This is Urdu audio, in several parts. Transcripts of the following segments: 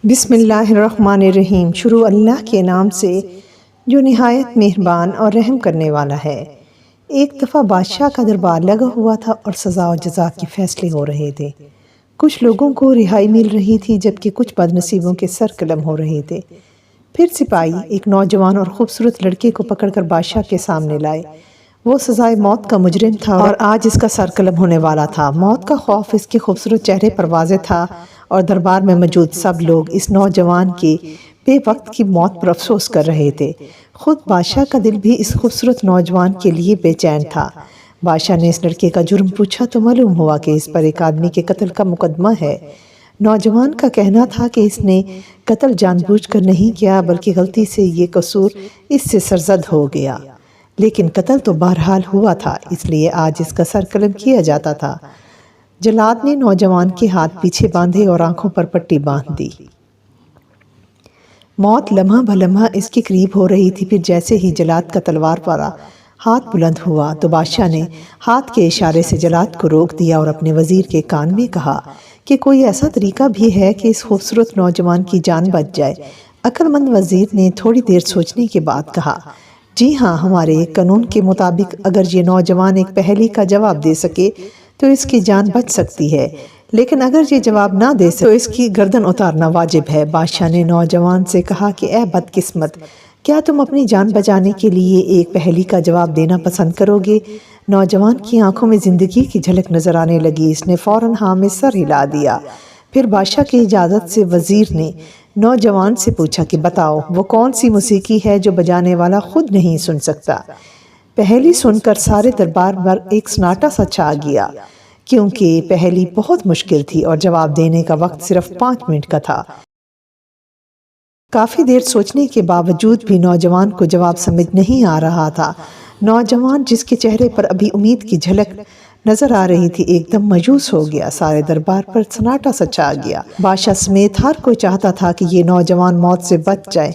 بسم اللہ الرحمن الرحیم۔ شروع اللہ کے نام سے جو نہایت مہربان اور رحم کرنے والا ہے۔ ایک دفعہ بادشاہ کا دربار لگا ہوا تھا اور سزا و جزا کے فیصلے ہو رہے تھے۔ کچھ لوگوں کو رہائی مل رہی تھی جبکہ کچھ بد نصیبوں کے سر قلم ہو رہے تھے۔ پھر سپاہی ایک نوجوان اور خوبصورت لڑکے کو پکڑ کر بادشاہ کے سامنے لائے۔ وہ سزائے موت کا مجرم تھا اور آج اس کا سر قلم ہونے والا تھا۔ موت کا خوف اس کے خوبصورت چہرے پر واضح تھا اور دربار میں موجود سب لوگ اس نوجوان کے بے وقت کی موت پر افسوس کر رہے تھے۔ خود بادشاہ کا دل بھی اس خوبصورت نوجوان کے لیے بے چین تھا۔ بادشاہ نے اس لڑکے کا جرم پوچھا تو معلوم ہوا کہ اس پر ایک آدمی کے قتل کا مقدمہ ہے۔ نوجوان کا کہنا تھا کہ اس نے قتل جان بوجھ کر نہیں کیا بلکہ غلطی سے یہ قصور اس سے سرزد ہو گیا، لیکن قتل تو بہرحال ہوا تھا، اس لیے آج اس کا سر قلم کیا جاتا تھا۔ جلاد نے نوجوان کے ہاتھ پیچھے باندھے اور آنکھوں پر پٹی باندھ دی۔ موت لمحہ بلمحہ اس کے قریب ہو رہی تھی۔ پھر جیسے ہی جلاد کا تلوار والا ہاتھ بلند ہوا تو بادشاہ نے ہاتھ کے اشارے سے جلاد کو روک دیا اور اپنے وزیر کے کان میں کہا کہ کوئی ایسا طریقہ بھی ہے کہ اس خوبصورت نوجوان کی جان بچ جائے۔ عقل مند وزیر نے تھوڑی دیر سوچنے کے بعد کہا، جی ہاں، ہمارے قانون کے مطابق اگر یہ نوجوان ایک پہیلی کا جواب دے سکے تو اس کی جان بچ سکتی ہے، لیکن اگر یہ جواب نہ دے سکے تو اس کی گردن اتارنا واجب ہے۔ بادشاہ نے نوجوان سے کہا کہ اے بدقسمت، کیا تم اپنی جان بچانے کے لیے ایک پہیلی کا جواب دینا پسند کرو گے؟ نوجوان کی آنکھوں میں زندگی کی جھلک نظر آنے لگی۔ اس نے فوراً ہاں میں سر ہلا دیا۔ پھر بادشاہ کی اجازت سے وزیر نے نوجوان سے پوچھا کہ بتاؤ، وہ کون سی موسیقی ہے جو بجانے والا خود نہیں سن سکتا؟ پہیلی سن کر سارے دربار پر ایک سناٹا سا چھا گیا، کیونکہ پہیلی بہت مشکل تھی اور جواب دینے کا وقت صرف 5 منٹ کا تھا۔ کافی دیر سوچنے کے باوجود بھی نوجوان کو جواب سمجھ نہیں آ رہا تھا۔ نوجوان جس کے چہرے پر ابھی امید کی جھلک نظر آ رہی تھی ایک دم مایوس ہو گیا۔ سارے دربار پر سناٹا سا چھا گیا۔ بادشاہ سمیت ہر کوئی چاہتا تھا کہ یہ نوجوان موت سے بچ جائے،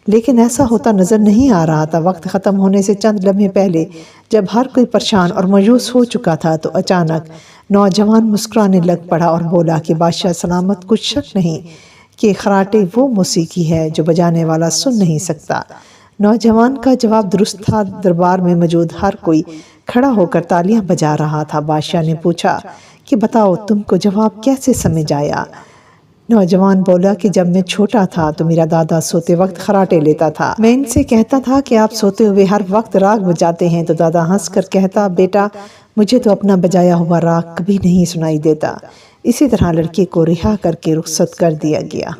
لیکن ایسا ہوتا نظر نہیں آ رہا تھا۔ وقت ختم ہونے سے چند لمحے پہلے جب ہر کوئی پریشان اور مایوس ہو چکا تھا تو اچانک نوجوان مسکرانے لگ پڑا اور بولا کہ بادشاہ سلامت، کچھ شک نہیں کہ خراٹے وہ موسیقی ہے جو بجانے والا سن نہیں سکتا۔ نوجوان کا جواب درست تھا۔ دربار میں موجود ہر کوئی کھڑا ہو کر تالیاں بجا رہا تھا۔ بادشاہ نے پوچھا کہ بتاؤ، تم کو جواب کیسے سمجھ آیا؟ نوجوان بولا کہ جب میں چھوٹا تھا تو میرا دادا سوتے وقت خراٹے لیتا تھا۔ میں ان سے کہتا تھا کہ آپ سوتے ہوئے ہر وقت راگ بجاتے ہیں تو دادا ہنس کر کہتا، بیٹا مجھے تو اپنا بجایا ہوا راگ کبھی نہیں سنائی دیتا۔ اسی طرح لڑکے کو رہا کر کے رخصت کر دیا گیا۔